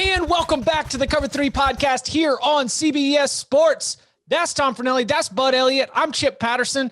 And welcome back to the Cover 3 podcast here on CBS Sports. That's Tom Fornelli. That's Bud Elliott. I'm Chip Patterson.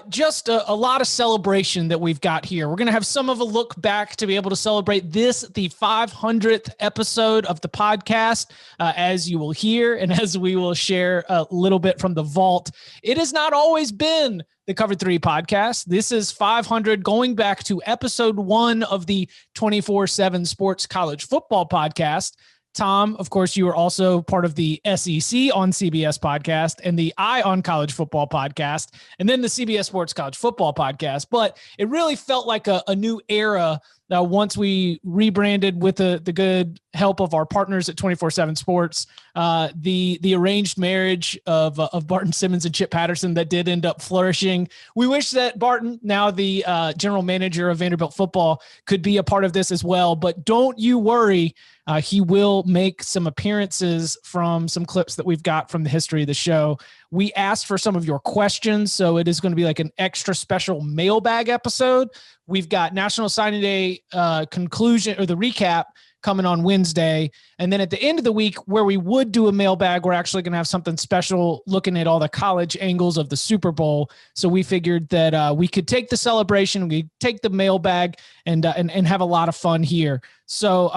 Just a lot of celebration that we've got here. We're going to have some of a look back to be able to celebrate this, the 500th episode of the podcast, as you will hear and as we will share a little bit from the vault. It has not always been the Cover 3 podcast. This is 500 going back to episode 1 of the 24/7 Sports College Football podcast. Tom, of course, you are also part of the SEC on CBS podcast and the Eye on College Football podcast, and then the CBS Sports College Football podcast. But it really felt like a new era once we rebranded with the good help of our partners at 24/7 Sports, the arranged marriage of Barton Simmons and Chip Patterson that did end up flourishing. We wish that Barton, now the general manager of Vanderbilt football, could be a part of this as well. But don't you worry. He will make some appearances from some clips that we've got from the history of the show. We asked for some of your questions, so it is going to be like an extra special mailbag episode. We've got National Signing Day conclusion or the recap coming on Wednesday. And then at the end of the week, where we would do a mailbag, we're actually going to have something special looking at all the college angles of the Super Bowl. So we figured that we could take the celebration, we take the mailbag and have a lot of fun here. So,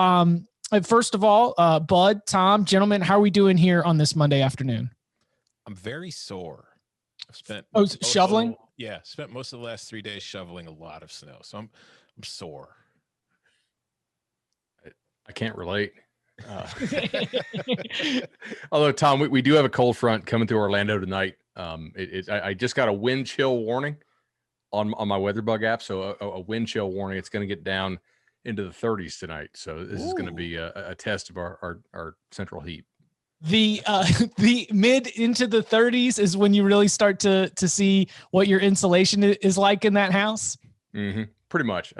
first of all, Bud, Tom, gentlemen, how are we doing here on this Monday afternoon? I'm very sore. I've spent shoveling. Spent most of the last 3 days shoveling a lot of snow, so I'm sore. I can't relate. Although, Tom, we do have a cold front coming through Orlando tonight. I just got a wind chill warning on my WeatherBug app, so a wind chill warning. It's going to get down into the 30s tonight. So this is going to be a test of our central heat. The mid into the 30s is when you really start to see what your insulation is like in that house. Mm-hmm. Pretty much.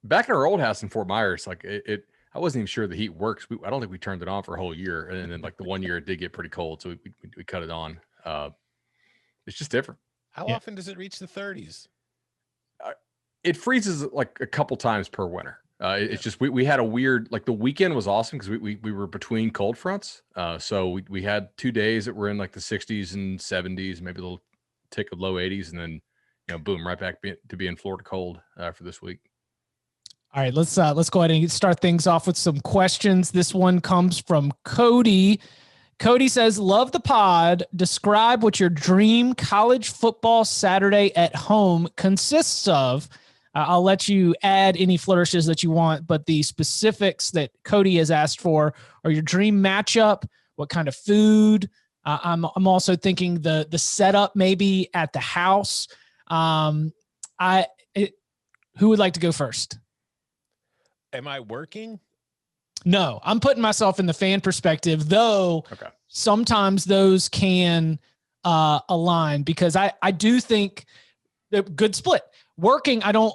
Back in our old house in Fort Myers, like I wasn't even sure the heat works. I don't think we turned it on for a whole year. And then like the 1 year it did get pretty cold. So we cut it on. It's just different. How often does it reach the 30s? It freezes like a couple times per winter. It's just we had a weird, like the weekend was awesome because we were between cold fronts. So we had 2 days that were in like the 60s and 70s, maybe a little tick of low 80s, and then boom, right back to being Florida cold for this week. All right, let's go ahead and start things off with some questions. This one comes from Cody. Cody says, "Love the pod. Describe what your dream college football Saturday at home consists of." I'll let you add any flourishes that you want, but the specifics that Cody has asked for are your dream matchup, what kind of food. I'm also thinking the setup maybe at the house. Who would like to go first? Am I working? No, I'm putting myself in the fan perspective, though. Okay. Sometimes those can align because I do think a good split. Working, I don't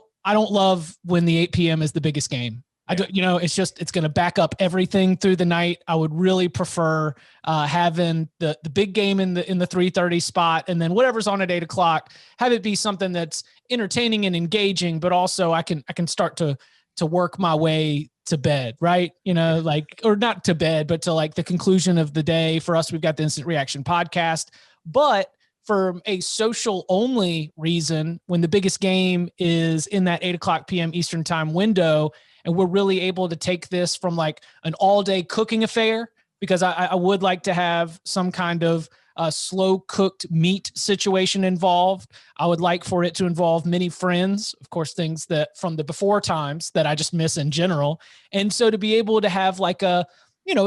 love when the 8 p.m. is the biggest game. Yeah. It's going to back up everything through the night. I would really prefer having the big game in the 3:30 spot, and then whatever's on at 8 o'clock, have it be something that's entertaining and engaging, but also I can start to work my way to bed, right? Or not to bed, but to like the conclusion of the day. For us, we've got the Instant Reaction podcast, but for a social only reason, when the biggest game is in that 8 o'clock p.m. Eastern time window, and we're really able to take this from like an all day cooking affair, because I would like to have some kind of slow cooked meat situation involved. I would like for it to involve many friends, of course, things that from the before times that I just miss in general. And so to be able to have like a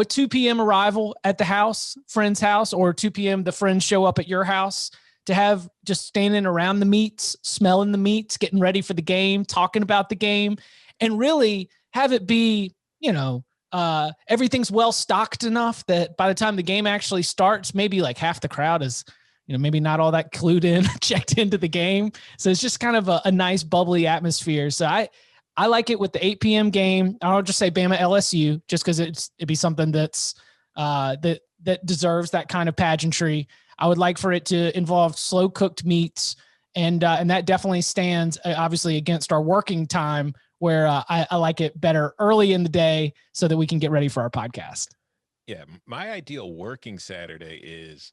2 p.m. arrival at the house, friend's house, or 2 p.m. the friends show up at your house, to have just standing around the meats, smelling the meats, getting ready for the game, talking about the game, and really have it be, everything's well stocked enough that by the time the game actually starts, maybe like half the crowd is, maybe not all that clued in, checked into the game. So it's just kind of a nice bubbly atmosphere. So I like it with the 8 p.m. game. I'll just say Bama LSU, just because it'd be something that's that deserves that kind of pageantry. I would like for it to involve slow cooked meats, and that definitely stands obviously against our working time, where I like it better early in the day so that we can get ready for our podcast. Yeah, my ideal working Saturday is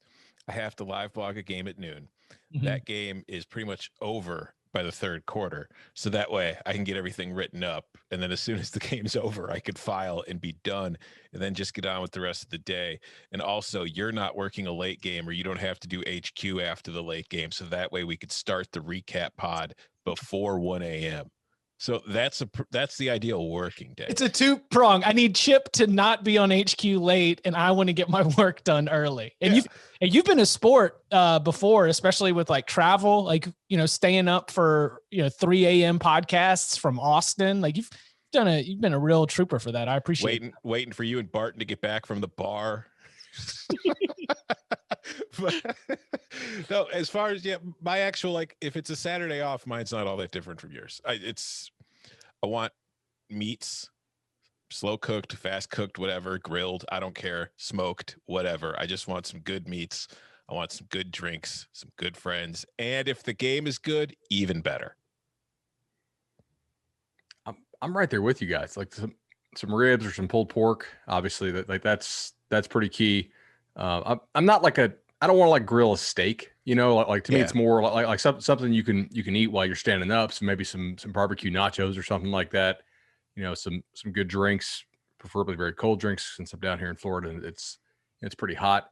I have to live blog a game at noon. Mm-hmm. That game is pretty much over by the third quarter. So that way I can get everything written up. And then as soon as the game's over, I could file and be done and then just get on with the rest of the day. And also, you're not working a late game, or you don't have to do HQ after the late game. So that way we could start the recap pod before 1 a.m. So that's the ideal working day. It's a two-prong. I need Chip to not be on HQ late, and I want to get my work done early. And you've been a sport before, especially with like travel, like, you know, staying up for, you know, 3 a.m. podcasts from Austin. Like you've been a real trooper for that. I appreciate it. Waiting for you and Barton to get back from the bar. But, no, as far as my actual, like, if it's a Saturday off, mine's not all that different from yours. I want meats, slow cooked, fast cooked, whatever, grilled, I don't care, smoked, whatever. I just want some good meats. I want some good drinks, some good friends, and if the game is good, even better. I'm right there with you guys. Like some ribs or some pulled pork. Obviously, that's pretty key. I'm not like I don't want to like grill a steak, you know, like to me, it's more like something you can eat while you're standing up. So maybe some barbecue nachos or something like that, you know, some good drinks, preferably very cold drinks, since I'm down here in Florida and it's pretty hot.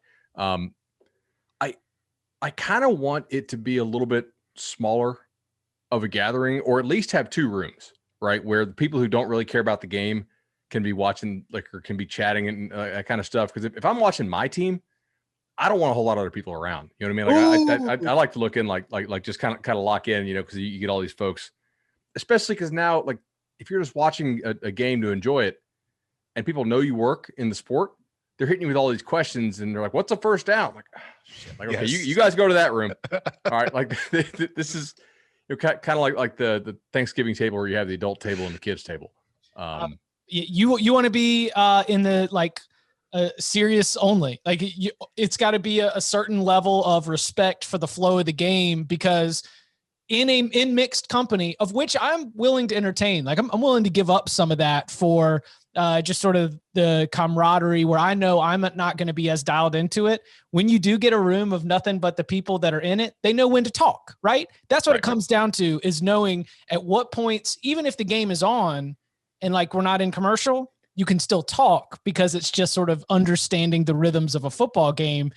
I kind of want it to be a little bit smaller of a gathering, or at least have two rooms, right? Where the people who don't really care about the game can be watching, like, or can be chatting and that kind of stuff. Because if I'm watching my team, I don't want a whole lot of other people around. You know what I mean? Like I like to look in, like just kind of lock in, you know, because you get all these folks, especially because now, like, if you're just watching a game to enjoy it, and people know you work in the sport, they're hitting you with all these questions, and they're like, "What's a first down?" Like, oh, shit. Like, okay, yes. you guys go to that room. All right, like this is, you know, kind of like the Thanksgiving table where you have the adult table and the kids table. You want to be in the like serious only, like it's got to be a certain level of respect for the flow of the game, because in mixed company, of which I'm willing to entertain, like I'm willing to give up some of that for just sort of the camaraderie, where I know I'm not going to be as dialed into it. When you do get a room of nothing but the people that are in it, they know when to talk, right? That's what it comes down to, is knowing at what points, even if the game is on and like we're not in commercial, you can still talk, because it's just sort of understanding the rhythms of a football game.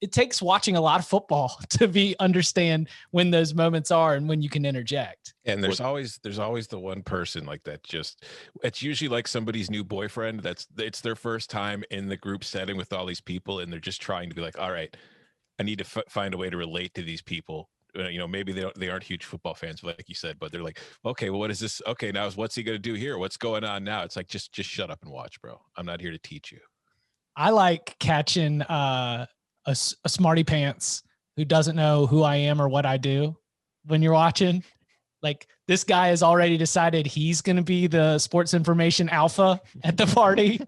It takes watching a lot of football to understand when those moments are and when you can interject. And there's always the one person like that. It's usually like somebody's new boyfriend. It's their first time in the group setting with all these people, and they're just trying to be like, all right, I need to find a way to relate to these people. You know, maybe they aren't huge football fans, like you said, but they're like, okay, well, what is this? Okay, now what's he going to do here? What's going on now? It's like, just shut up and watch, bro. I'm not here to teach you. I like catching a smarty pants who doesn't know who I am or what I do when you're watching. Like, this guy has already decided he's going to be the sports information alpha at the party.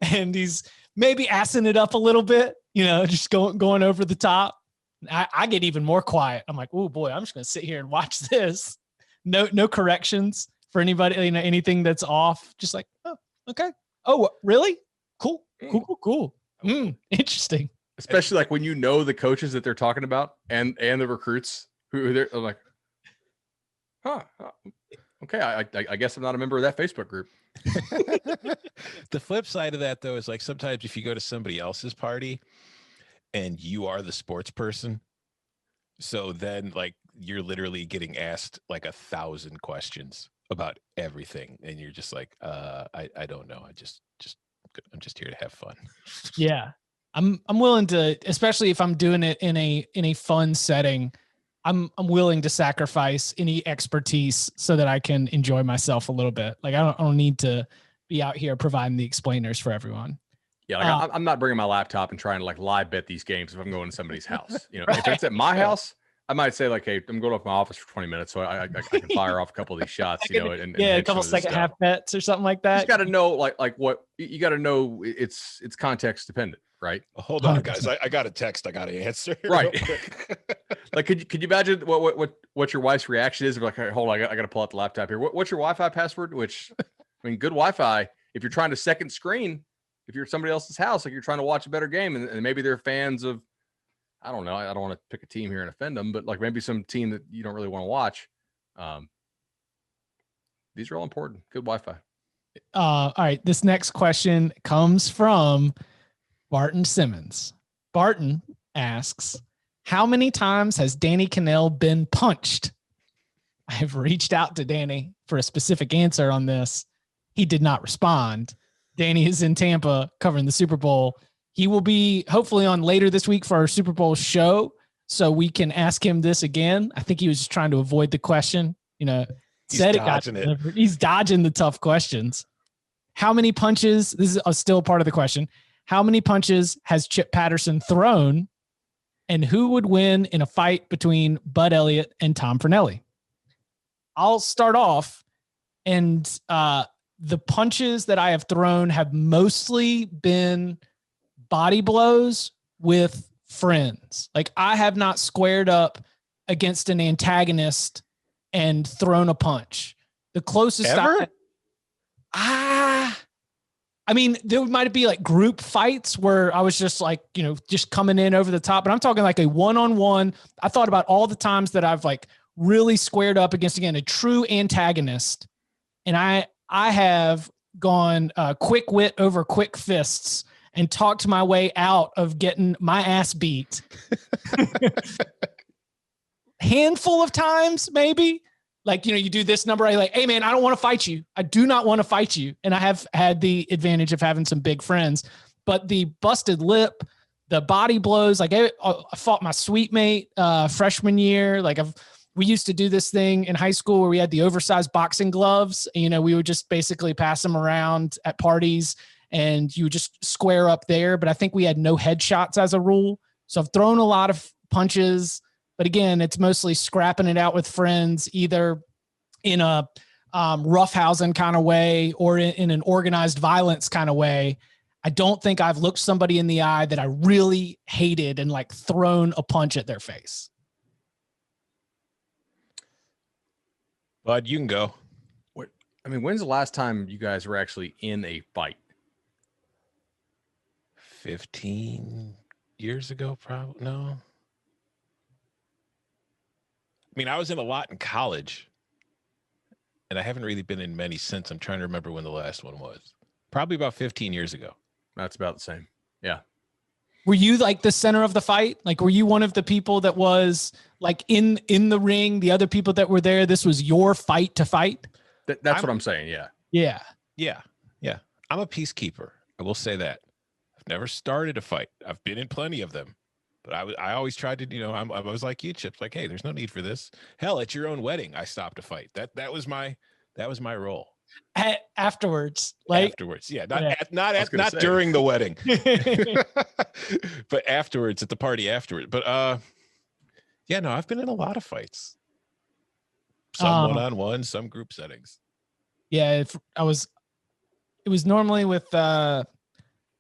And he's maybe assing it up a little bit, you know, just going over the top. I get even more quiet. I'm like, oh boy, I'm just going to sit here and watch this. No corrections for anybody, you know, anything that's off. Just like, oh, okay. Oh, really? Cool. Interesting. Especially like when you know the coaches that they're talking about and the recruits who they're like, okay, I guess I'm not a member of that Facebook group. The flip side of that, though, is like sometimes if you go to somebody else's party and you are the sports person, so then like you're literally getting asked like 1,000 questions about everything, and you're just like, I don't know, I'm just here to have fun. Yeah. I'm willing to, especially if I'm doing it in a fun setting, I'm willing to sacrifice any expertise so that I can enjoy myself a little bit. Like I don't need to be out here providing the explainers for everyone. Yeah, like I'm not bringing my laptop and trying to like live bet these games if I'm going to somebody's house. You know, Right. If it's at my house, I might say like, hey, I'm going off my office for 20 minutes, so I can fire off a couple of these shots. You know, and a couple second half bets or something like that. You got to know like what you got to know. It's context dependent. right? Hold on, guys. I got a text. I got to answer. Right. Like, could you imagine what your wife's reaction is? If like, hold on, I got to pull out the laptop here. What's your Wi-Fi password? Which, I mean, good Wi-Fi. If you're trying to second screen, if you're at somebody else's house, like you're trying to watch a better game, and maybe they're fans of, I don't know, I don't want to pick a team here and offend them, but like maybe some team that you don't really want to watch. These are all important. Good Wi-Fi. All right. This next question comes from Barton Simmons. Barton asks, how many times has Danny Cannell been punched? I have reached out to Danny for a specific answer on this. He did not respond. Danny is in Tampa covering the Super Bowl. He will be hopefully on later this week for our Super Bowl show, so we can ask him this again. I think he was just trying to avoid the question. He's dodging the tough questions. How many punches? This is still part of the question. How many punches has Chip Patterson thrown, and who would win in a fight between Bud Elliott and Tom Fornelli? I'll start off, and the punches that I have thrown have mostly been body blows with friends. Like, I have not squared up against an antagonist and thrown a punch. The closest ever? I mean, there might be like group fights where I was just like, just coming in over the top, but I'm talking like a one-on-one. I thought about all the times that I've like really squared up against, again, a true antagonist. And I have gone quick wit over quick fists and talked my way out of getting my ass beat. Handful of times, maybe. Like, you do this number, I like, hey man, I don't want to fight you. I do not want to fight you. And I have had the advantage of having some big friends, but the busted lip, the body blows, like I fought my suite mate freshman year. Like we used to do this thing in high school where we had the oversized boxing gloves. And, we would just basically pass them around at parties and you would just square up there. But I think we had no headshots as a rule. So I've thrown a lot of punches. But again, it's mostly scrapping it out with friends, either in a roughhousing kind of way or in an organized violence kind of way. I don't think I've looked somebody in the eye that I really hated and like thrown a punch at their face. Bud, you can go. When's the last time you guys were actually in a fight? 15 years ago, probably. No. I was in a lot in college, and I haven't really been in many since. I'm trying to remember when the last one was. Probably about 15 years ago. That's about the same. Yeah. Were you like the center of the fight? Like, were you one of the people that was like in the ring, the other people that were there? This was your fight to fight? That's what I'm saying. Yeah. Yeah. Yeah. Yeah. I'm a peacekeeper. I will say that. I've never started a fight. I've been in plenty of them. But I always tried to, I was like you, Chip, like, hey, there's no need for this. Hell, at your own wedding, I stopped a fight. That was my role. Afterwards, yeah, not during the wedding, but afterwards at the party afterwards. But yeah, no, I've been in a lot of fights. Some one-on-one, some group settings. Yeah, it was normally with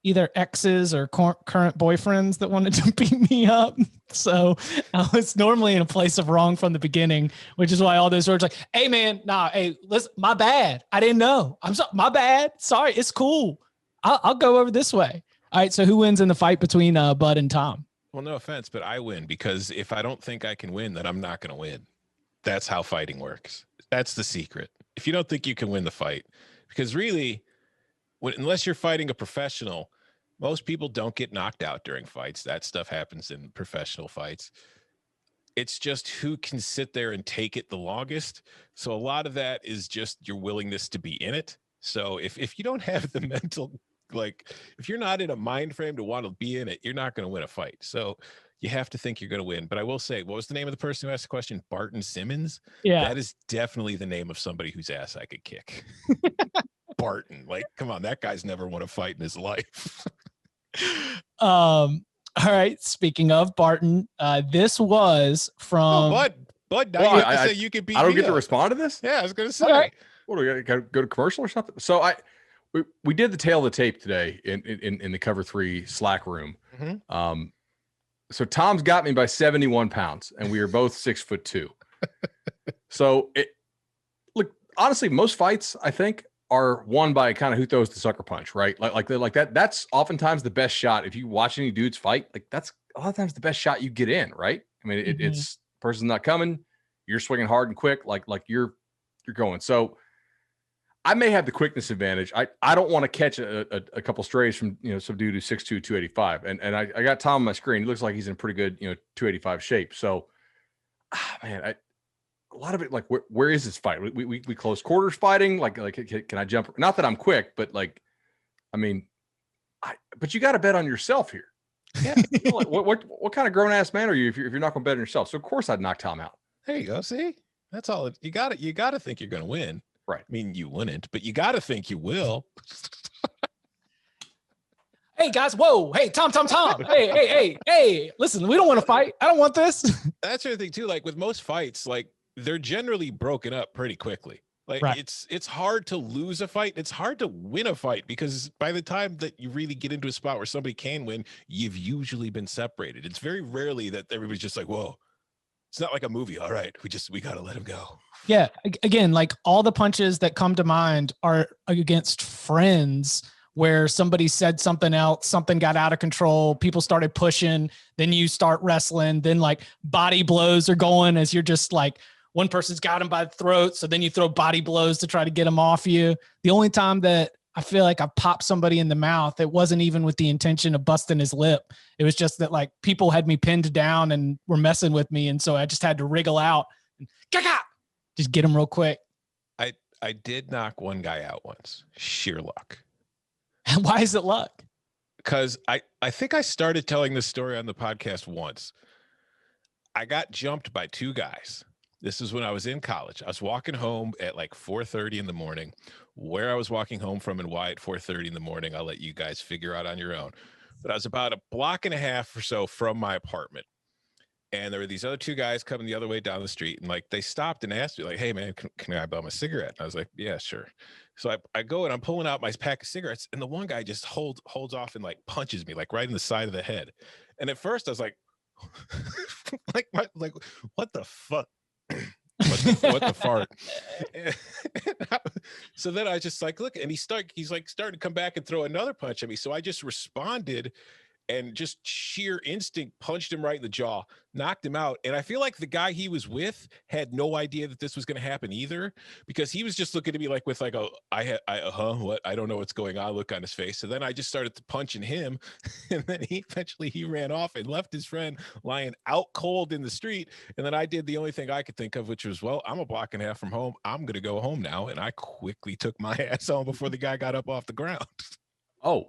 either exes or current boyfriends that wanted to beat me up. So I was normally in a place of wrong from the beginning, which is why all those words like, hey man, hey, listen, my bad. I didn't know. My bad. Sorry. It's cool. I'll go over this way. All right. So who wins in the fight between Bud and Tom? Well, no offense, but I win because if I don't think I can win, then I'm not going to win. That's how fighting works. That's the secret. If you don't think you can win the fight, because really, unless you're fighting a professional, most people don't get knocked out during fights. That stuff happens in professional fights. It's just who can sit there and take it the longest. So a lot of that is just your willingness to be in it. So if you don't have the mental, like if you're not in a mind frame to want to be in it, you're not going to win a fight. So you have to think you're going to win. But I will say, what was the name of the person who asked the question? Barton Simmons? Yeah. That is definitely the name of somebody whose ass I could kick. Barton, like, come on, that guy's never won a fight in his life. All right. Speaking of Barton, this was from Bud. Now you have to say you could beat. I don't get to respond to this. Yeah, I was going to say. Right. What do we got to go to commercial or something? So we did the tail of the tape today in the Cover 3 Slack room. Mm-hmm. So Tom's got me by 71 pounds, and we are both 6'2". So look, honestly, most fights I think are won by kind of who throws the sucker punch, right? Like that. That's oftentimes the best shot. If you watch any dudes fight, like that's a lot of times the best shot you get in, right? I mean, it's person's not coming, you're swinging hard and quick, like you're going. So I may have the quickness advantage. I don't want to catch a couple strays from some dude who's 6'2", 285, and I got Tom on my screen. He looks like he's in pretty good 285 shape. So, man, a lot of it, like where is this fight? We close quarters fighting. Like can I jump? Not that I'm quick, but like, I mean, but you got to bet on yourself here. Yeah. What kind of grown ass man are you if you're not going to bet on yourself? So of course I'd knock Tom out. There you go. See, that's all. You got it. You got to think you're going to win. Right. I mean, you wouldn't, but you got to think you will. Hey guys. Whoa. Hey, Tom. Hey, listen, we don't want to fight. I don't want this. That's the other thing too. Like with most fights, like they're generally broken up pretty quickly. Like right. It's hard to lose a fight. It's hard to win a fight because by the time that you really get into a spot where somebody can win, you've usually been separated. It's very rarely that everybody's just like, whoa, it's not like a movie. All right. We got to let him go. Yeah. Again, like all the punches that come to mind are against friends where somebody said something else, something got out of control. People started pushing, then you start wrestling, then like body blows are going as you're just like, one person's got him by the throat. So then you throw body blows to try to get him off you. The only time that I feel like I popped somebody in the mouth, it wasn't even with the intention of busting his lip. It was just that like people had me pinned down and were messing with me. And so I just had to wriggle out and just get him real quick. I did knock one guy out once. Sheer luck. Why is it luck? Because I think I started telling this story on the podcast once. I got jumped by two guys. This is when I was in college. I was walking home at like 4:30 in the morning. Where I was walking home from and why at 4:30 in the morning, I'll let you guys figure out on your own. But I was about a block and a half or so from my apartment. And there were these other two guys coming the other way down the street. And like they stopped and asked me like, hey, man, can I bum a cigarette? And I was like, yeah, sure. So I go and I'm pulling out my pack of cigarettes. And the one guy just holds off and like punches me like right in the side of the head. And at first I was like, what the fuck? what the fart? So then I just like look, and he's like starting to come back and throw another punch at me. So I just responded and just sheer instinct punched him right in the jaw, knocked him out. And I feel like the guy he was with had no idea that this was going to happen either, because he was just looking at me like with like what? I don't know what's going on look on his face. So then I just started punching him, and then he ran off and left his friend lying out cold in the street. And then I did the only thing I could think of, which was, well, I'm a block and a half from home. I'm going to go home now. And I quickly took my ass home before the guy got up off the ground. Oh,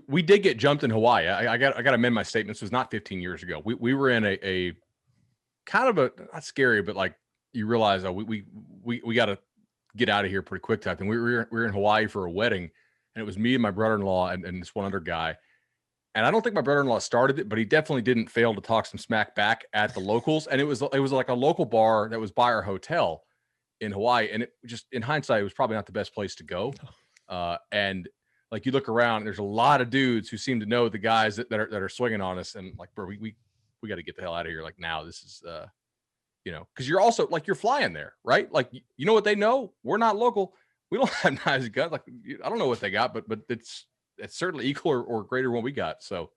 We did get jumped in Hawaii. I got to amend my statement. This was not 15 years ago. We were in a kind of a, not scary, but like you realize we got to get out of here pretty quick type thing. We were in Hawaii for a wedding, and it was me and my brother-in-law and this one other guy. And I don't think my brother-in-law started it, but he definitely didn't fail to talk some smack back at the locals. And it was like a local bar that was by our hotel in Hawaii. And it just, in hindsight, it was probably not the best place to go. And like you look around, and there's a lot of dudes who seem to know the guys that are swinging on us, and like, bro, we got to get the hell out of here. Like now, this is, because you're also like you're flying there, right? Like you know what they know? We're not local. We don't have knives and guns. Like I don't know what they got, but it's certainly equal or greater than what we got. So,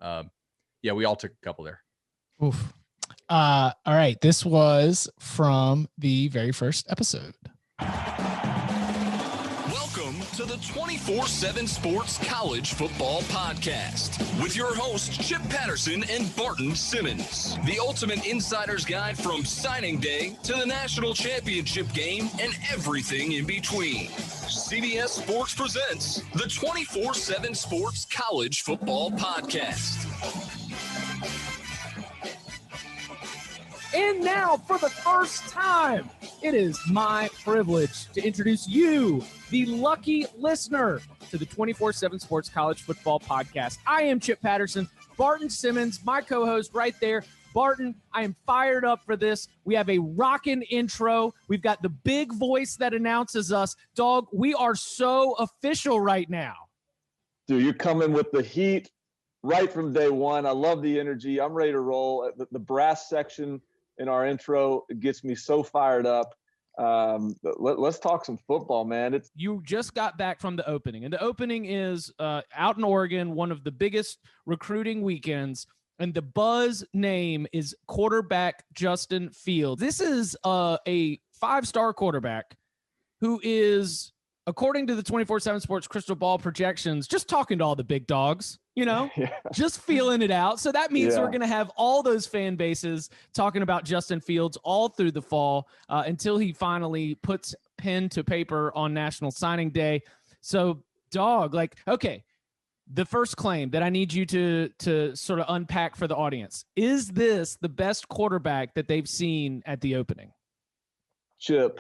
yeah, we all took a couple there. Oof. All right, this was from the very first episode. To the 24/7 Sports College Football Podcast with your hosts Chip Patterson and Barton Simmons. The ultimate insider's guide from signing day to the national championship game and everything in between. CBS Sports presents the 24/7 Sports College Football Podcast. And now, for the first time, it is my privilege to introduce you, the lucky listener, to the 24/7 Sports College Football Podcast. I am Chip Patterson, Barton Simmons, my co-host right there, Barton, I am fired up for this. We have a rockin' intro. We've got the big voice that announces us. Dog, we are so official right now. Dude, you're coming with the heat right from day one. I love the energy. I'm ready to roll. The brass section in our intro gets me so fired up. Let's talk some football, man. You just got back from the opening, and the opening is out in Oregon, one of the biggest recruiting weekends, and the buzz name is quarterback Justin Fields. This is a 5-star quarterback who is, according to the 24/7 Sports crystal ball projections, just talking to all the big dogs, just feeling it out. So that means we're going to have all those fan bases talking about Justin Fields all through the fall until he finally puts pen to paper on National Signing Day. So, dog, okay, the first claim that I need you to sort of unpack for the audience, is this the best quarterback that they've seen at the opening? Chip,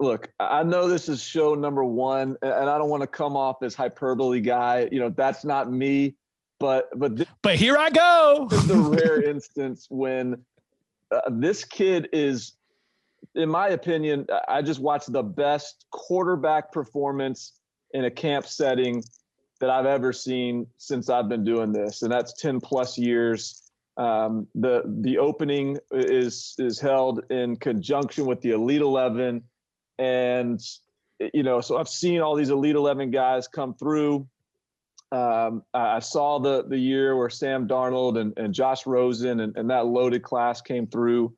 look, I know this is show number 1, and I don't want to come off as hyperbole guy. That's not me. But here I go. This is the rare instance when this kid is, in my opinion, I just watched the best quarterback performance in a camp setting that I've ever seen since I've been doing this, and that's 10 plus years. The opening is held in conjunction with the Elite 11, and so I've seen all these Elite 11 guys come through. I saw the year where Sam Darnold and Josh Rosen and that loaded class came through.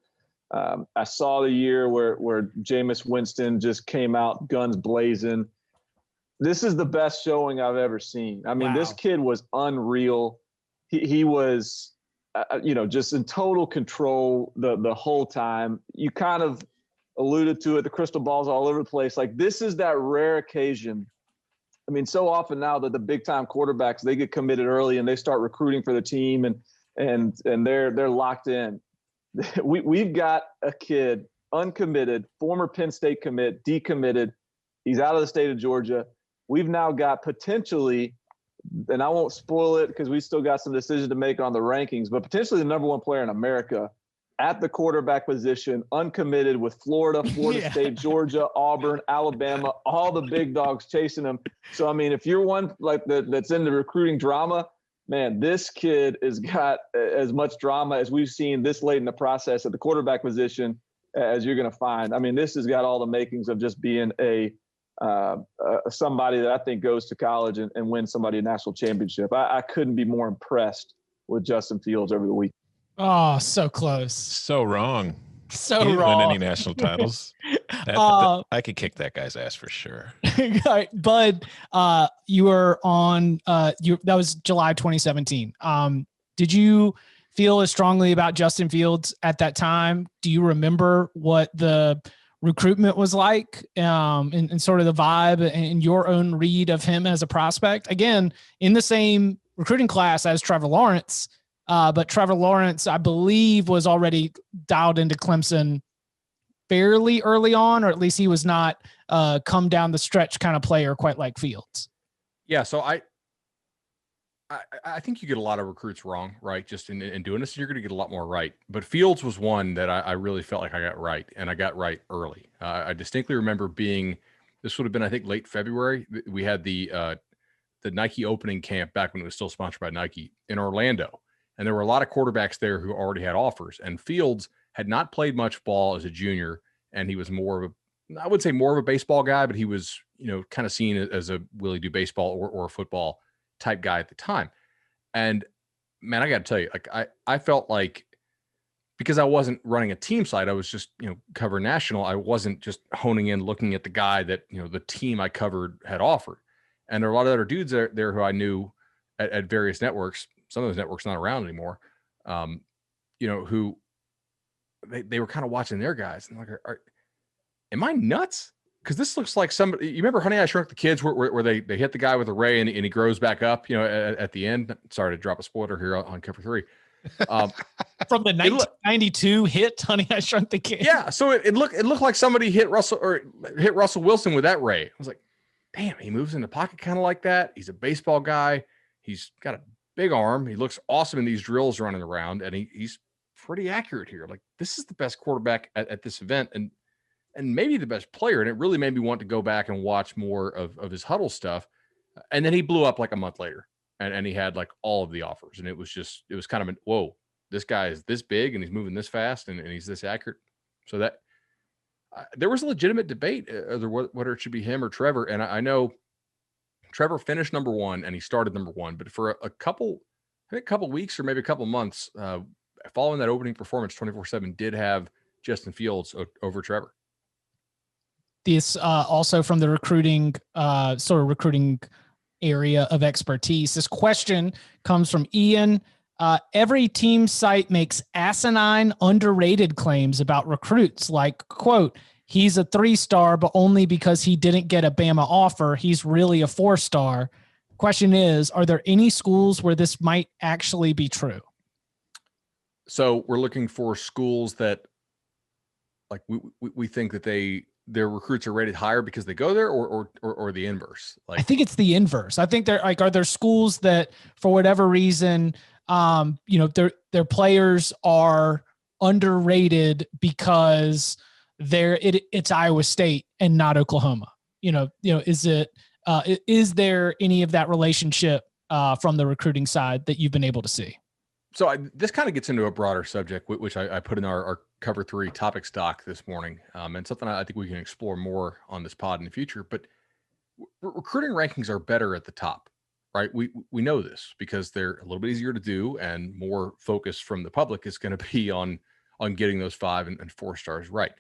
I saw the year where Jameis Winston just came out guns blazing. This is the best showing I've ever seen. I mean, This kid was unreal. He was, just in total control the whole time. You kind of alluded to it. The crystal ball's all over the place. This is that rare occasion. I mean, so often now that the big time quarterbacks, they get committed early and they start recruiting for the team and they're locked in. We've got a kid uncommitted, former Penn State commit, decommitted. He's out of the state of Georgia. We've now got potentially, and I won't spoil it because we still got some decisions to make on the rankings, but potentially the number 1 player in America at the quarterback position, uncommitted, with Florida State, Georgia, Auburn, Alabama, all the big dogs chasing him. So, I mean, if you're one that's into recruiting drama, man, this kid has got as much drama as we've seen this late in the process at the quarterback position as you're going to find. I mean, this has got all the makings of just being somebody that I think goes to college and wins somebody a national championship. I couldn't be more impressed with Justin Fields over the week. Oh, so close. So wrong. So he didn't wrong. win any national titles. I could kick that guy's ass for sure. Bud, you were on that was July 2017. Did you feel as strongly about Justin Fields at that time? Do you remember what the recruitment was like and sort of the vibe and your own read of him as a prospect? Again, in the same recruiting class as Trevor Lawrence, but Trevor Lawrence, I believe, was already dialed into Clemson fairly early on, or at least he was not come down the stretch kind of player quite like Fields. Yeah, so I think you get a lot of recruits wrong, right? Just in doing this, you're going to get a lot more right. But Fields was one that I really felt like I got right, and I got right early. I distinctly remember this would have been, I think, late February. We had the Nike opening camp back when it was still sponsored by Nike in Orlando. And there were a lot of quarterbacks there who already had offers. And Fields had not played much ball as a junior, and he was more of a baseball guy, but he was, kind of seen as a will he do baseball or a football type guy at the time. And man, I got to tell you, I felt like, because I wasn't running a team site, I was just, covering national. I wasn't just honing in, looking at the guy that, the team I covered had offered. And there were a lot of other dudes there who I knew at various networks. Some of those networks not around anymore, who they were kind of watching their guys and like, am I nuts? Because this looks like somebody. You remember Honey, I Shrunk the Kids, where they hit the guy with a ray and he grows back up, at the end. Sorry to drop a spoiler here on Cover 3. From the 1992 hit Honey, I Shrunk the Kids. Yeah, so it looked like somebody hit Russell Wilson with that ray. I was like, damn, he moves in the pocket kind of like that. He's a baseball guy. He's got a big arm. He looks awesome in these drills running around, and he's pretty accurate here. Like, this is the best quarterback at this event, and maybe the best player. And it really made me want to go back and watch more of his huddle stuff. And then he blew up like a month later, and he had like all of the offers. And it was kind of whoa, this guy is this big and he's moving this fast and he's this accurate. So that there was a legitimate debate whether it should be him or Trevor. And I know Trevor finished number one and he started number one, but for a couple weeks or maybe a couple months following that opening performance, 24/7 did have Justin Fields over Trevor. This also from the recruiting area of expertise. This question comes from Ian. Every team site makes asinine, underrated claims about recruits, like, quote, he's a 3-star, but only because he didn't get a Bama offer. He's really a 4-star. Question is, are there any schools where this might actually be true? So we're looking for schools that, like, we think that their recruits are rated higher because they go there, or the inverse. Like, I think it's the inverse. I think they're like, are there schools that for whatever reason, their players are underrated because it's Iowa State and not Oklahoma? Is there any of that relationship from the recruiting side that you've been able to see? So this kind of gets into a broader subject, which I put in our Cover 3 topic stock this morning, and something I think we can explore more on this pod in the future. But recruiting rankings are better at the top, right? We know this because they're a little bit easier to do, and more focus from the public is going to be on getting those 5 and 4 stars right.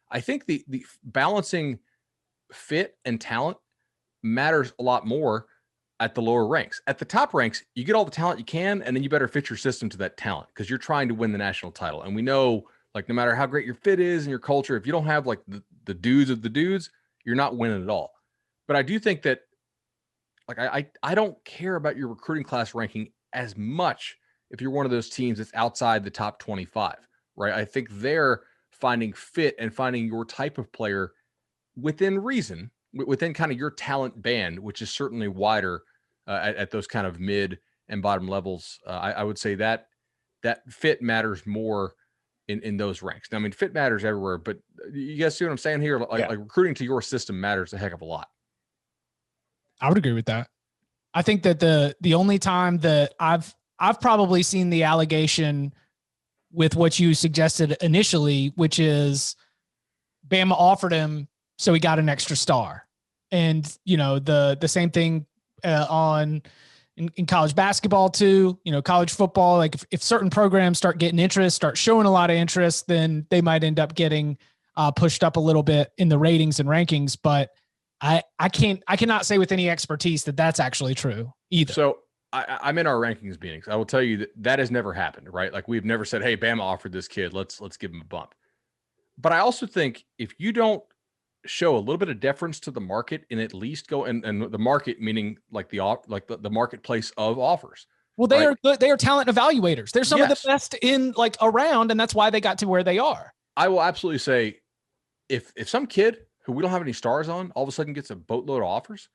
I think the balancing fit and talent matters a lot more at the lower ranks. At the top ranks, you get all the talent you can, and then you better fit your system to that talent because you're trying to win the national title. And we know, like, no matter how great your fit is and your culture, if you don't have like the dudes of the dudes, you're not winning at all. But I do think that, like, I don't care about your recruiting class ranking as much if you're one of those teams that's outside the top 25, right? I think they're finding fit and finding your type of player within reason, within kind of your talent band, which is certainly wider at those kind of mid and bottom levels. I would say that fit matters more in those ranks. Now, I mean, fit matters everywhere, but you guys see what I'm saying here? Like recruiting to your system matters a heck of a lot. I would agree with that. I think that the only time that I've probably seen the allegation with what you suggested initially, which is Bama offered him, so he got an extra star. And, the same thing in college basketball too, college football. Like if certain programs start getting interest, start showing a lot of interest, then they might end up getting pushed up a little bit in the ratings and rankings. But I cannot say with any expertise that that's actually true either. So I'm in our rankings meetings. I will tell you that has never happened, right? Like, we've never said, hey, Bama offered this kid, let's give him a bump. But I also think if you don't show a little bit of deference to the market and at least go and the market, meaning like the marketplace of offers. Well, they are good. They are talent evaluators. They're some of the best in like around, and that's why they got to where they are. I will absolutely say if some kid who we don't have any stars on all of a sudden gets a boatload of offers,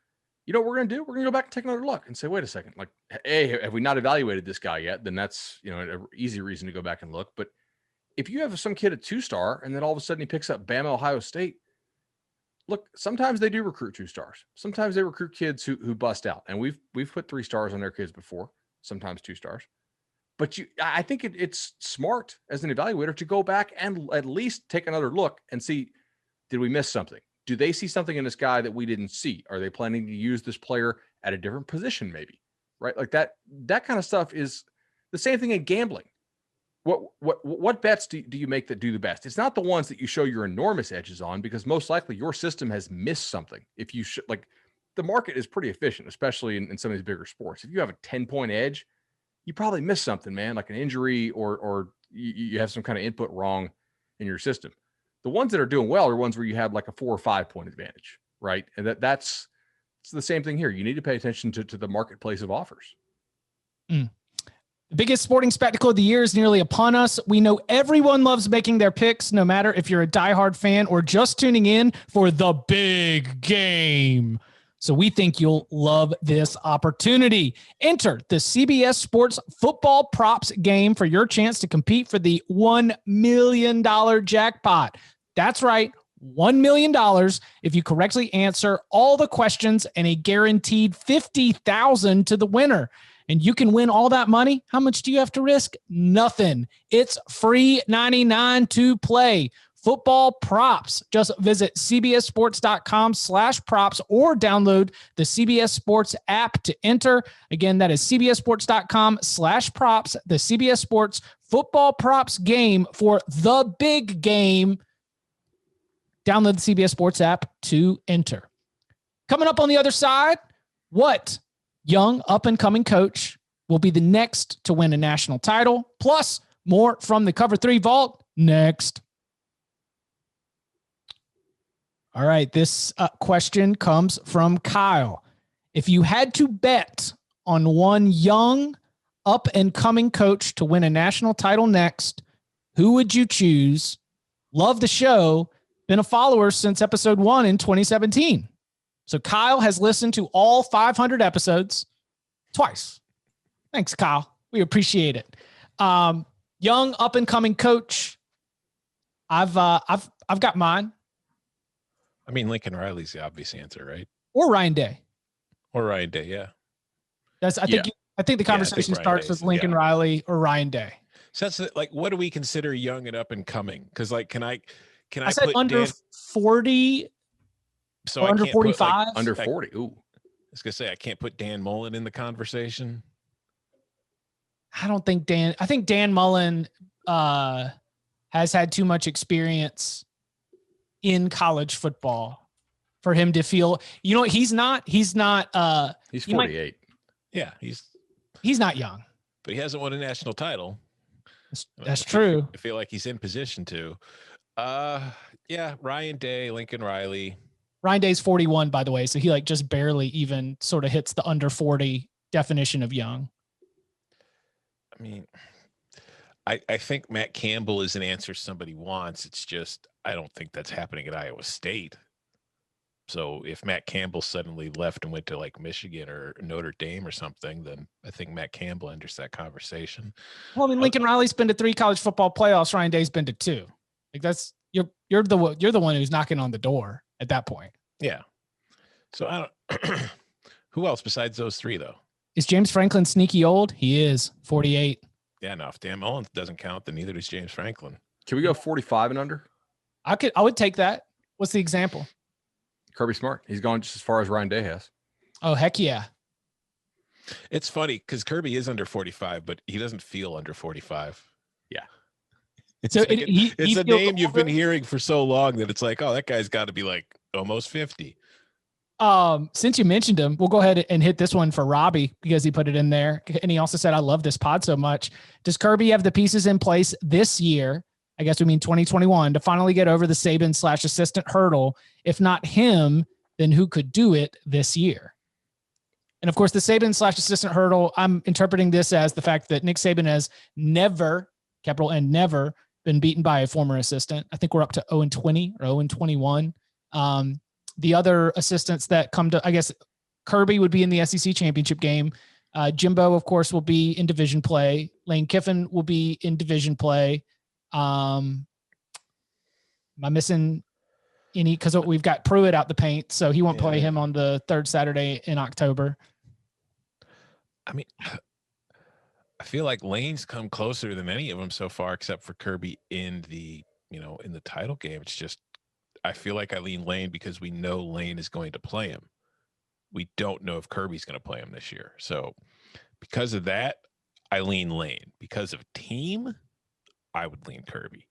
you know what we're going to do? We're going to go back and take another look and say, wait a second, like, hey, have we not evaluated this guy yet? Then that's, an easy reason to go back and look. But if you have some kid at 2-star and then all of a sudden he picks up Bama, Ohio State, look, sometimes they do recruit 2 stars. Sometimes they recruit kids who bust out. And we've put 3 stars on their kids before, sometimes 2 stars. But I think it's smart as an evaluator to go back and at least take another look and see, did we miss something? Do they see something in this guy that we didn't see? Are they planning to use this player at a different position maybe, right? Like that kind of stuff is the same thing in gambling. What bets do you make that do the best? It's not the ones that you show your enormous edges on, because most likely your system has missed something. If you like, the market is pretty efficient, especially in some of these bigger sports. If you have a 10-point edge, you probably missed something, man, like an injury or you have some kind of input wrong in your system. The ones that are doing well are ones where you have like a 4 or 5 point advantage, right? And it's the same thing here. You need to pay attention to the marketplace of offers. The biggest sporting spectacle of the year is nearly upon us. We know everyone loves making their picks, no matter if you're a diehard fan or just tuning in for the big game. So we think you'll love this opportunity. Enter the CBS Sports Football Props game for your chance to compete for the $1 million jackpot. That's right, $1 million if you correctly answer all the questions and a guaranteed $50,000 to the winner. And you can win all that money. How much do you have to risk? Nothing. It's free 99 to play. Football props. Just visit cbssports.com/props or download the CBS Sports app to enter. Again, that is cbssports.com/props, the CBS Sports football props game for the big game. Download the CBS Sports app to enter. Coming up on the other side, what young up-and-coming coach will be the next to win a national title? Plus, more from the Cover 3 Vault next. All right, this question comes from Kyle. If you had to bet on one young up-and-coming coach to win a national title next, who would you choose? Love the show. Been a follower since episode 1 in 2017. So Kyle has listened to all 500 episodes twice. Thanks, Kyle. We appreciate it. Young up-and-coming coach. I've got mine. I mean, Lincoln Riley's the obvious answer, right? Or Ryan Day. Yeah. I think the conversation starts with Lincoln Riley or Ryan Day. So that's like, what do we consider young and up and coming? Because like, can I said put under 40? So under 45? Under 40. Ooh. I was gonna say I can't put Dan Mullen in the conversation. I think Dan Mullen has had too much experience in college football for him to feel, he's 48. Yeah, he's not young, but he hasn't won a national title. That's true. I feel like he's in position to. Ryan Day, Lincoln Riley. Ryan Day's 41, by the way, so he just barely even sort of hits the under 40 definition of young. I mean, I think Matt Campbell is an answer somebody wants. It's just I don't think that's happening at Iowa State. So if Matt Campbell suddenly left and went to like Michigan or Notre Dame or something, then I think Matt Campbell enters that conversation. Well, I mean, Lincoln Riley's been to 3 college football playoffs. Ryan Day's been to 2. Like you're the one who's knocking on the door at that point. Yeah. So I don't. Who else besides those 3 though? Is James Franklin sneaky old? He is 48. Yeah, no. If Dan Mullen doesn't count, then neither does James Franklin. Can we go 45 and under? I would take that. What's the example? Kirby Smart. He's gone just as far as Ryan Day has. Oh, heck yeah. It's funny because Kirby is under 45, but he doesn't feel under 45. Yeah. It's a name you've been hearing for so long that it's like, oh, that guy's got to be like almost 50. Since you mentioned him, we'll go ahead and hit this one for Robbie because he put it in there. And he also said, I love this pod so much. Does Kirby have the pieces in place this year? I guess we mean 2021 to finally get over the Saban/assistant hurdle. If not him, then who could do it this year? And of course, the Saban/assistant hurdle, I'm interpreting this as the fact that Nick Saban has never, capital N, never been beaten by a former assistant. I think we're up to 0-20 or 0-21. The other assistants that come to, I guess, Kirby would be in the SEC championship game. Jimbo, of course, will be in division play. Lane Kiffin will be in division play. Am I missing any? Because we've got Pruitt out the paint, so he won't play him on the 3rd Saturday in October. I mean, I feel like Lane's come closer than any of them so far, except for Kirby in the title game. It's just, I feel like I lean Lane because we know Lane is going to play him. We don't know if Kirby's going to play him this year. So because of that, I lean Lane. Because of team, I would lean Kirby.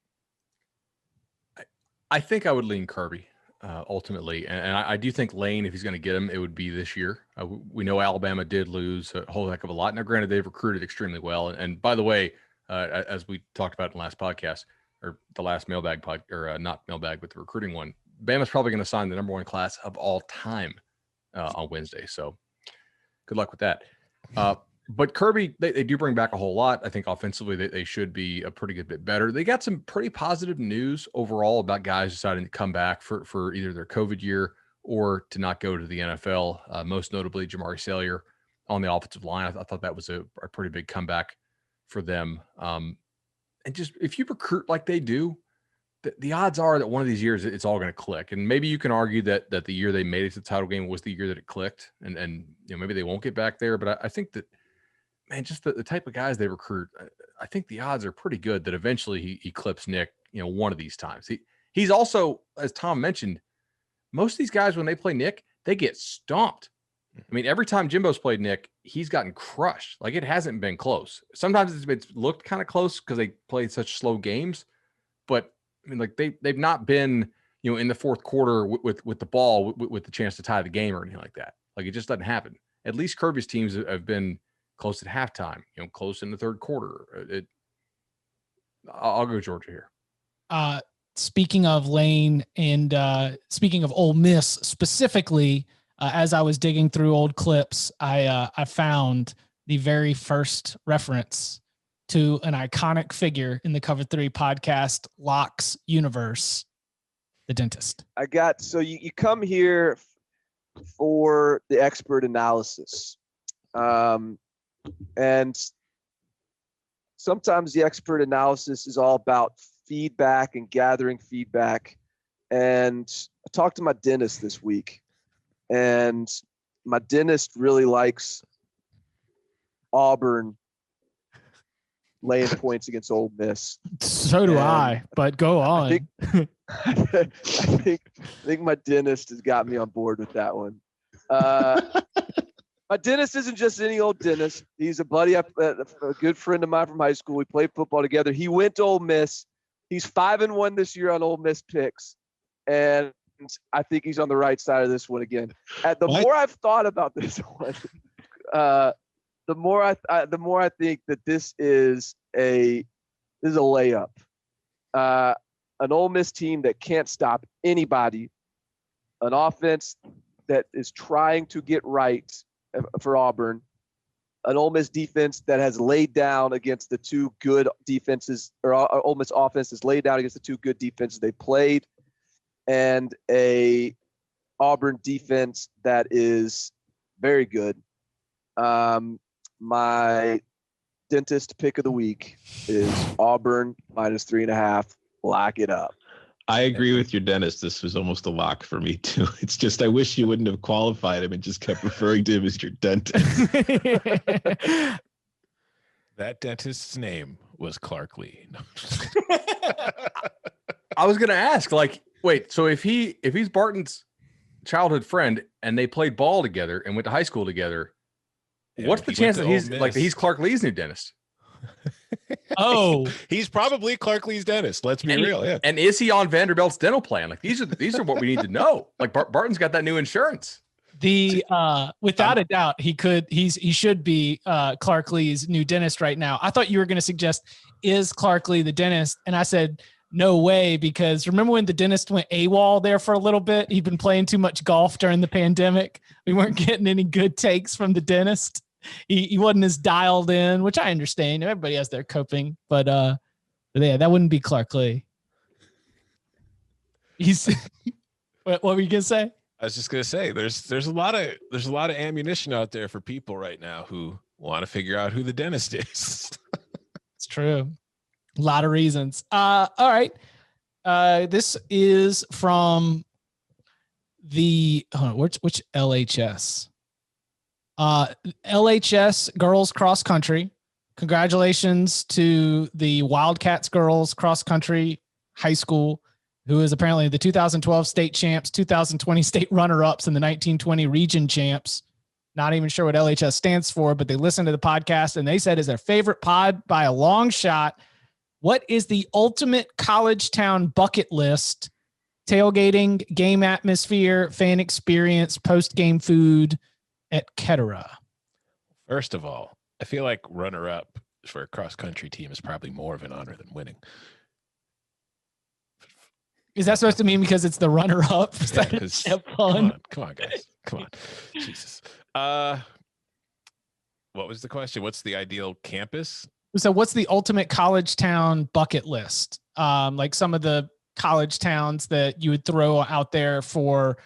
I think I would lean Kirby ultimately. And I do think Lane, if he's going to get him, it would be this year. We know Alabama did lose a whole heck of a lot. Now, granted, they've recruited extremely well. And by the way, as we talked about in the last podcast, or the last mailbag pod, or not mailbag, but the recruiting one, Bama's probably going to sign the number 1 class of all time on Wednesday. So good luck with that. But Kirby, they do bring back a whole lot. I think offensively they should be a pretty good bit better. They got some pretty positive news overall about guys deciding to come back for either their COVID year or to not go to the NFL. Most notably, Jamari Salyer on the offensive line. I thought that was a pretty big comeback for them. And just if you recruit like they do, the odds are that one of these years it's all going to click. And maybe you can argue that the year they made it to the title game was the year that it clicked, and maybe they won't get back there. But I think that, man, just the type of guys they recruit, I think the odds are pretty good that eventually he clips Nick, one of these times. He's also, as Tom mentioned, most of these guys, when they play Nick, they get stomped. I mean, every time Jimbo's played Nick, he's gotten crushed. Like, it hasn't been close. Sometimes it's looked kind of close because they played such slow games, but I mean, like they've not been, in the fourth quarter with the ball with the chance to tie the game or anything like that. Like, it just doesn't happen. At least Kirby's teams have been close at halftime, close in the third quarter. I'll go Georgia here. Speaking of Lane and speaking of Ole Miss specifically, as I was digging through old clips, I found the very first reference to an iconic figure in the Cover 3 podcast, Locke's universe, the dentist. So you come here for the expert analysis. And sometimes the expert analysis is all about feedback and gathering feedback. And I talked to my dentist this week, and my dentist really likes Auburn laying points against Ole Miss. So do I, but go on. I think my dentist has got me on board with that one. My dentist isn't just any old dentist. He's a buddy, a good friend of mine from high school. We played football together. He went to Ole Miss. He's 5-1 this year on Ole Miss picks, and I think he's on the right side of this one again. More I've thought about this one, the more I think that this is a layup. An Ole Miss team that can't stop anybody, an offense that is trying to get right for Auburn, an Ole Miss defense that has laid down against the two good defenses, or Ole Miss offense has laid down against the two good defenses they played, and a Auburn defense that is very good. My dentist pick of the week is Auburn -3.5. Lock it up. I agree with your dentist. This was almost a lock for me too. It's just, I wish you wouldn't have qualified him and just kept referring to him as your dentist. That dentist's name was Clark Lee. No. I was going to ask, wait, so if he's Barton's childhood friend and they played ball together and went to high school together, what's the chance that he's Clark Lee's new dentist? Oh, he's probably Clark Lee's dentist. Let's be real. Yeah. And is he on Vanderbilt's dental plan? Like, these are what we need to know. Like, Barton's got that new insurance. Without a doubt, he should be Clark Lee's new dentist right now. I thought you were going to suggest, is Clark Lee the dentist? And I said, no way, because remember when the dentist went AWOL there for a little bit? He'd been playing too much golf during the pandemic. We weren't getting any good takes from the dentist. He wasn't as dialed in, which I understand. Everybody has their coping, but yeah, that wouldn't be Clark Lee. What were you gonna say? I was just gonna say there's a lot of ammunition out there for people right now who want to figure out who the dentist is. It's true. A lot of reasons. All right. This is from the which LHS? LHS girls cross country. Congratulations to the Wildcats girls cross country high school, who is apparently the 2012 state champs, 2020 state runner-ups, and the 1920 region champs. Not even sure what LHS stands for, but they listened to the podcast and they said is their favorite pod by a long shot. What is the ultimate college town bucket list? Tailgating, game atmosphere, fan experience, post-game food, etc. First of all, I feel like runner-up for a cross-country team is probably more of an honor than winning. Is that supposed to mean because it's the runner-up? Is Yeah, that fun? Come on, guys. Come on. Jesus. What was the question? What's the ideal campus? So what's the ultimate college town bucket list? Like some of the college towns that you would throw out there for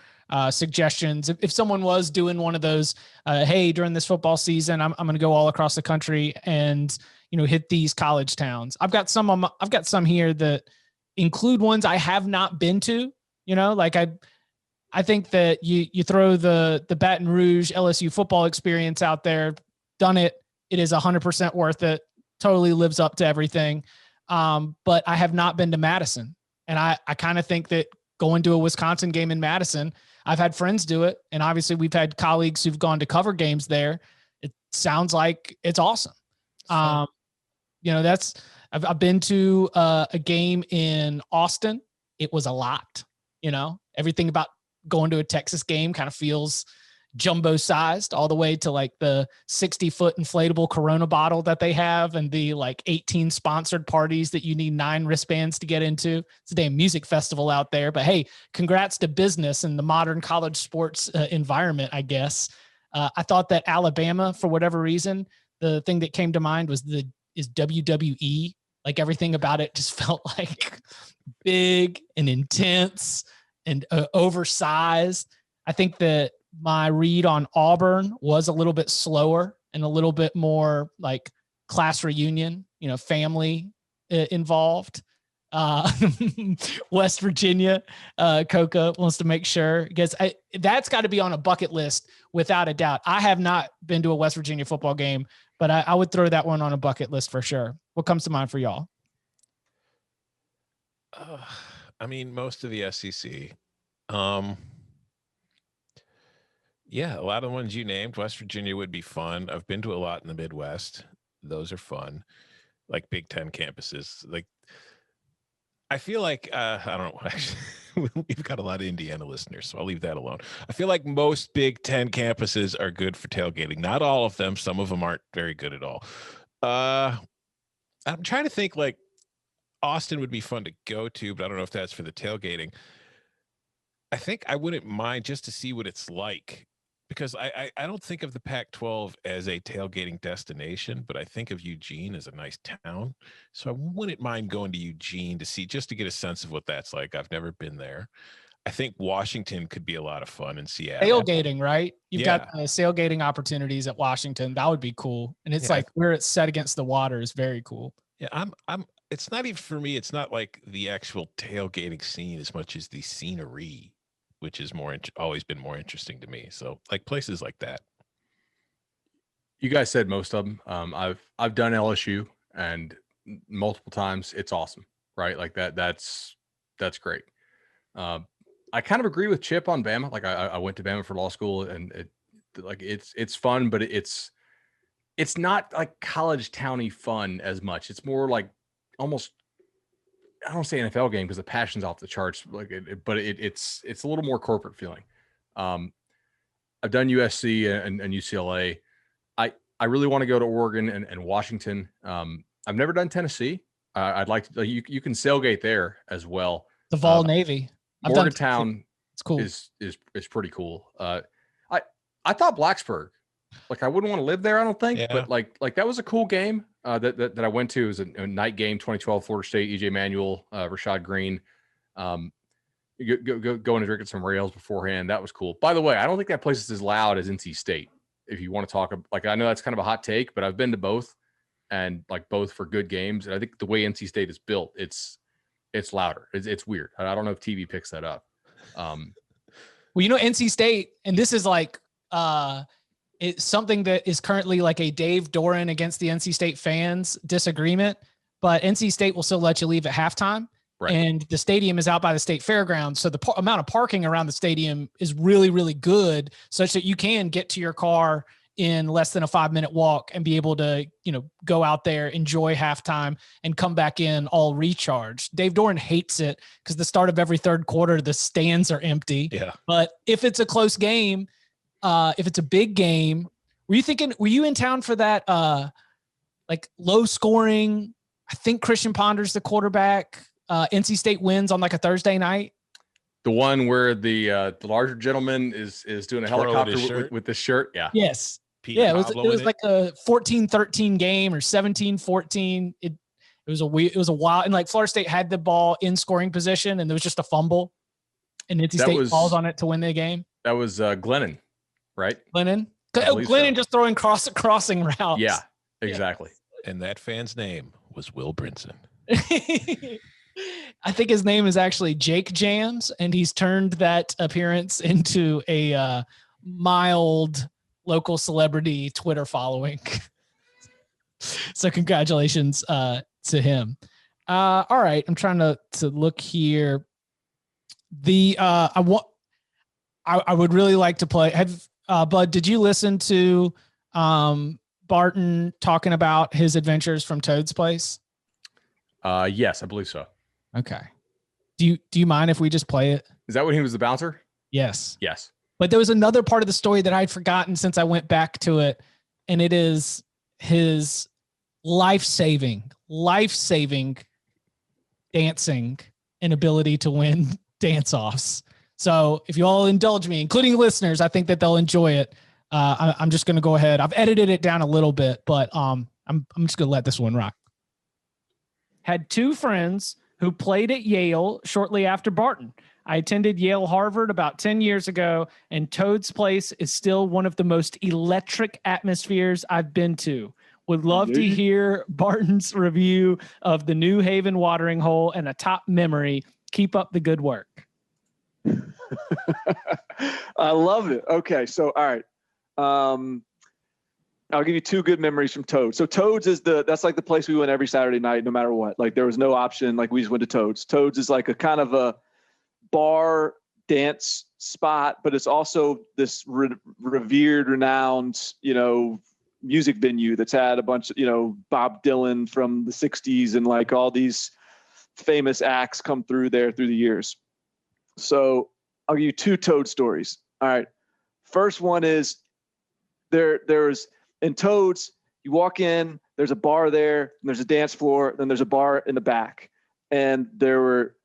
suggestions. If someone was doing one of those, hey, during this football season, I'm going to go all across the country and, hit these college towns. I've got some here that include ones I have not been to, like I think that you throw the Baton Rouge LSU football experience out there, done it. It is 100% worth it. Totally lives up to everything. But I have not been to Madison. And I kind of think that going to a Wisconsin game in Madison, I've had friends do it. And obviously we've had colleagues who've gone to cover games there. It sounds like it's awesome. I've been to a game in Austin. It was a lot, everything about going to a Texas game kind of feels jumbo sized, all the way to like the 60-foot inflatable Corona bottle that they have and the like 18 sponsored parties that you need 9 wristbands to get into. It's a damn music festival out there, but hey, congrats to business and the modern college sports environment, I guess. I thought that Alabama, for whatever reason, the thing that came to mind is WWE. Like everything about it just felt like big and intense and oversized. I think that my read on Auburn was a little bit slower and a little bit more like class reunion, family involved. West Virginia, Coca wants to make sure, because that's got to be on a bucket list without a doubt. I have not been to a West Virginia football game, but I would throw that one on a bucket list for sure. What comes to mind for y'all? Most of the SEC. Yeah, a lot of the ones you named. West Virginia would be fun. I've been to a lot in the Midwest. Those are fun. Like Big Ten campuses. Like, I feel like, I don't know, actually, we've got a lot of Indiana listeners, so I'll leave that alone. I feel like most Big Ten campuses are good for tailgating. Not all of them. Some of them aren't very good at all. I'm trying to think, like, Austin would be fun to go to, but I don't know if that's for the tailgating. I think I wouldn't mind just to see what it's like, because I don't think of the Pac-12 as a tailgating destination, but I think of Eugene as a nice town. So I wouldn't mind going to Eugene just to get a sense of what that's like. I've never been there. I think Washington could be a lot of fun in Seattle. Tailgating, right? You've got tailgating opportunities at Washington. That would be cool. And it's like where it's set against the water is very cool. Yeah, it's not even for me. It's not like the actual tailgating scene as much as the scenery, which is always been more interesting to me. So like places like that. You guys said most of them. I've done LSU and multiple times. It's awesome, right? Like that's great. I kind of agree with Chip on Bama. Like I went to Bama for law school, and it's fun, but it's not like college towny fun as much. It's more like almost, I don't say NFL game because the passion's off the charts, but it's a little more corporate feeling. I've done USC and UCLA. I really want to go to Oregon and Washington. I've never done Tennessee. I'd like to. You can sailgate there as well. The Vol Navy. Morgantown. It's cool. Is pretty cool. I thought Blacksburg. Like I wouldn't want to live there, I don't think. Yeah. But like that was a cool game that I went to. It was a night game, 2012 Florida State, EJ Manuel, Rashad Green. Going and drinking some rails beforehand. That was cool. By the way, I don't think that place is as loud as NC State. If you want to talk, like I know that's kind of a hot take, but I've been to both, and like both for good games. And I think the way NC State is built, it's louder. It's weird. I don't know if TV picks that up. Well, NC State, and this is like it's something that is currently like a Dave Doran against the NC State fans disagreement, but NC State will still let you leave at halftime. Right. And the stadium is out by the state fairgrounds. So the amount of parking around the stadium is really, really good, such that you can get to your car in less than a 5-minute walk and be able to, go out there, enjoy halftime, and come back in all recharged. Dave Doran hates it because the start of every third quarter, the stands are empty. Yeah. But if it's a close game, if it's a big game, were you in town for that, like low scoring, I think Christian Ponder's the quarterback, NC State wins on like a Thursday night? The one where the larger gentleman is doing a helicopter with the shirt. Yeah. Yes. Peter it was like a 14-13 game or 17-14. It was a wild, and like Florida State had the ball in scoring position and there was just a fumble. And NC State falls on it to win the game. That was Glennon, right? Glennon? Glennon just throwing crossing routes. Yeah, exactly. And that fan's name was Will Brinson. I think his name is actually Jake Jams, and he's turned that appearance into a mild local celebrity Twitter following. So congratulations to him. All right, I'm trying to look here. I would really like to play. Bud, did you listen to Barton talking about his adventures from Toad's Place? Yes, I believe so. Okay. Do you mind if we just play it? Is that when he was the bouncer? Yes. Yes. But there was another part of the story that I'd forgotten since I went back to it, and it is his life-saving dancing and ability to win dance-offs. So if you all indulge me, including listeners, I think that they'll enjoy it. I'm just going to go ahead. I've edited it down a little bit, but I'm just going to let this one rock. Had two friends who played at Yale shortly after Barton. I attended Yale Harvard about 10 years ago, and Toad's Place is still one of the most electric atmospheres I've been to. Would love to hear Barton's review of the New Haven watering hole and a top memory. Keep up the good work. I love it. Okay, so all right. I'll give you two good memories from Toad's. So Toad's is that's like the place we went every Saturday night, no matter what. Like there was no option. Like we just went to Toad's. Toad's is like a kind of a bar dance spot, but it's also this revered, renowned, music venue that's had a bunch of, Bob Dylan from the 60s and like all these famous acts come through there through the years. So I'll give you two Toad stories. All right. First one is there's in Toad's, you walk in, there's a bar there, and there's a dance floor, then there's a bar in the back. And there were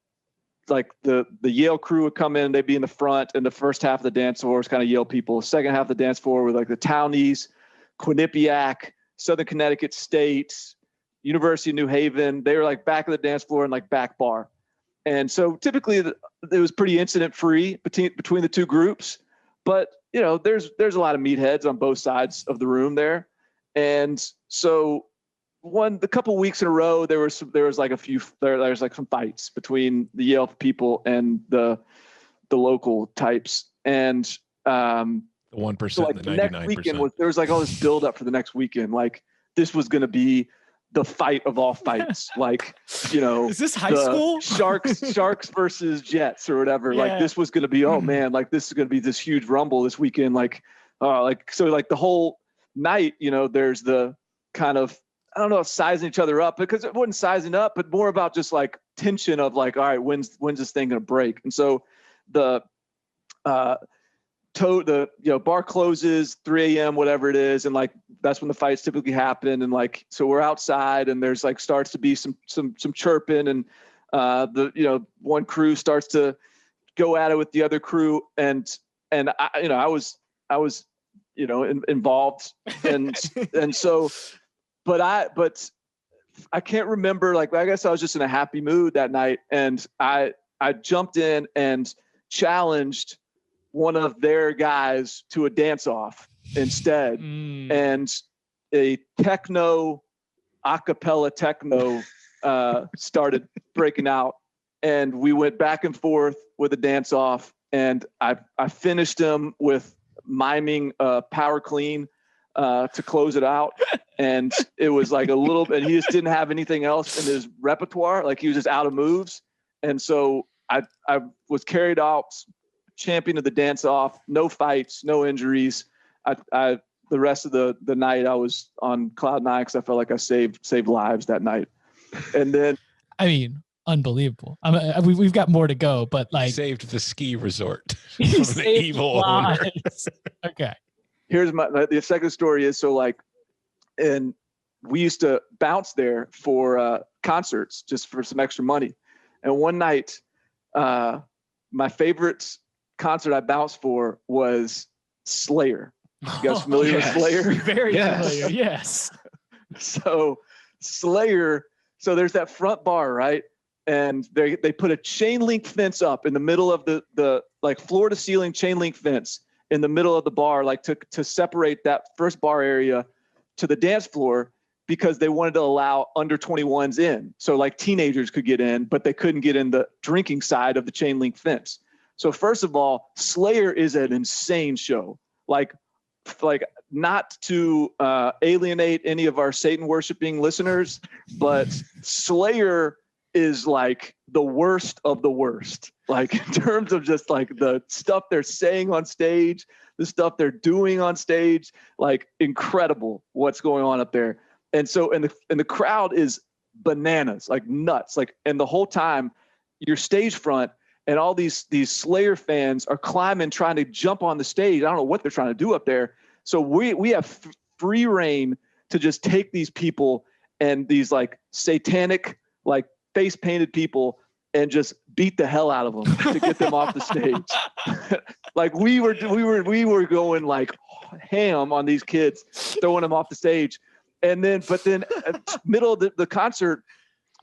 like the Yale crew would come in, they'd be in the front, and the first half of the dance floor was kind of Yale people. Second half of the dance floor were like the Townies, Quinnipiac, Southern Connecticut State, University of New Haven. They were like back of the dance floor and like back bar. And so typically it was pretty incident free between the two groups, but there's a lot of meatheads on both sides of the room there. And so the couple weeks in a row, there was like some fights between the Yale people and the local types. And the 1%, so like the 99%. Next weekend there was like all this build up for the next weekend. Like this was going to be the fight of all fights. Like, is this high school? Sharks versus Jets or whatever. Yeah. Like this was going to be, oh man, like this is going to be this huge rumble this weekend. Like the whole night, there's the kind of, I don't know if sizing each other up, because it wasn't sizing up, but more about just like tension of like, all right, when's this thing going to break? And so the bar closes 3 a.m., whatever it is. And like, that's when the fights typically happen. And like, so we're outside and there's like, starts to be some chirping, and one crew starts to go at it with the other crew. And I was involved. And so, but I can't remember, like, I guess I was just in a happy mood that night. And I jumped in and challenged one of their guys to a dance off instead. And a acapella techno started breaking out, and we went back and forth with a dance off, and I finished him with miming Power Clean to close it out. And it was like and he just didn't have anything else in his repertoire. Like he was just out of moves. And so I was carried out, champion of the dance off, no fights, no injuries. The rest of the night I was on cloud nine because I felt like I saved lives that night. And then, I mean, unbelievable. We've got more to go, but like saved the ski resort from the evil owner. Okay. Here's the second story is, so like, and we used to bounce there for concerts just for some extra money. And one night, my favorite concert I bounced for was Slayer. You guys familiar with Slayer? Very familiar, yes. So Slayer, so there's that front bar, right? and they put a chain link fence up in the middle of the like floor to ceiling chain link fence in the middle of the bar, like to separate that first bar area to the dance floor, because they wanted to allow under 21s in. So like teenagers could get in, but they couldn't get in the drinking side of the chain link fence. So first of all, Slayer is an insane show. Like not to alienate any of our Satan worshiping listeners, but Slayer is like the worst of the worst. Like in terms of just like the stuff they're saying on stage, the stuff they're doing on stage, like incredible what's going on up there. And so, and the crowd is bananas, like nuts. Like, and the whole time you're stage front and all these Slayer fans are climbing, trying to jump on the stage. I don't know what they're trying to do up there. So we have free reign to just take these people and these like satanic, like face painted people and just beat the hell out of them to get them off the stage. Like we were going like ham on these kids, throwing them off the stage. And then, middle of the concert,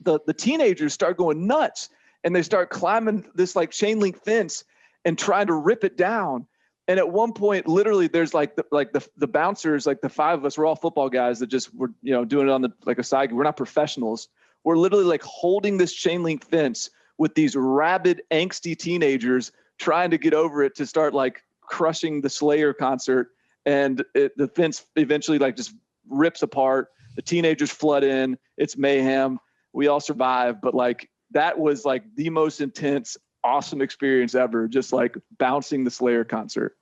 the teenagers start going nuts and they start climbing this like chain link fence and trying to rip it down. And at one point, literally, there's the bouncers, like the five of us, we're all football guys that just were, doing it on a side. We're not professionals. We're literally like holding this chain link fence with these rabid, angsty teenagers trying to get over it to start like crushing the Slayer concert. And the fence eventually like just rips apart. The teenagers flood in. It's mayhem. We all survive. But like that was like the most intense, awesome experience ever. Just like bouncing the Slayer concert.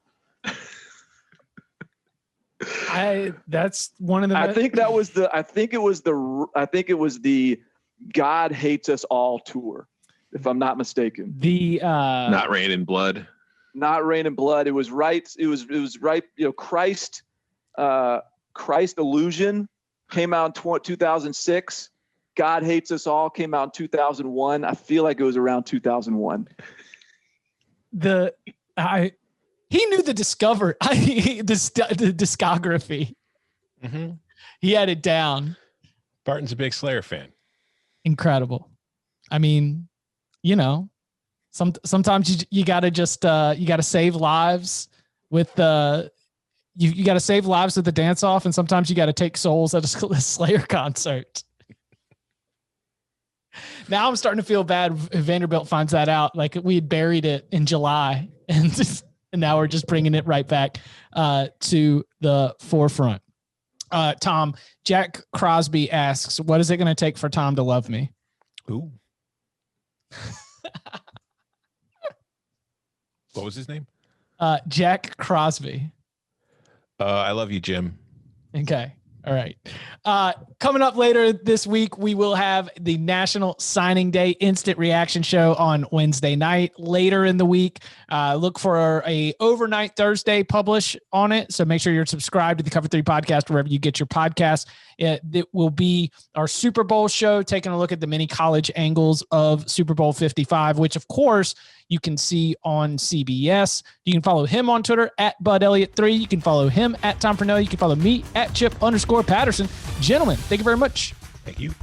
That's one of the. I think it was the God Hates Us All tour, if I'm not mistaken. The Not Rain in Blood. Not Rain in Blood. It was right. It was right. Christ Illusion came out in 2006. God Hates Us All came out in 2001. I feel like it was around 2001. He knew the discography. Mm-hmm. He had it down. Barton's a big Slayer fan. Incredible. I mean, sometimes you gotta just you gotta save lives with you got to save lives at the dance off, and sometimes you got to take souls at a Slayer concert. Now I'm starting to feel bad if Vanderbilt finds that out. Like we had buried it in July, and now we're just bringing it right back to the forefront. Tom, Jack Crosby asks, what is it going to take for Tom to love me? Ooh. What was his name? Jack Crosby. I love you, Jim. Okay. All right. Coming up later this week, we will have the National Signing Day Instant Reaction Show on Wednesday night. Later in the week, look for a overnight Thursday publish on it. So make sure you're subscribed to the Cover 3 podcast, wherever you get your podcasts. It will be our Super Bowl show, taking a look at the many college angles of Super Bowl 55, which of course you can see on CBS. You can follow him on Twitter at BudElliott3. You can follow him at Tom Pernell. You can follow me at Chip_Patterson. Gentlemen, thank you very much. Thank you.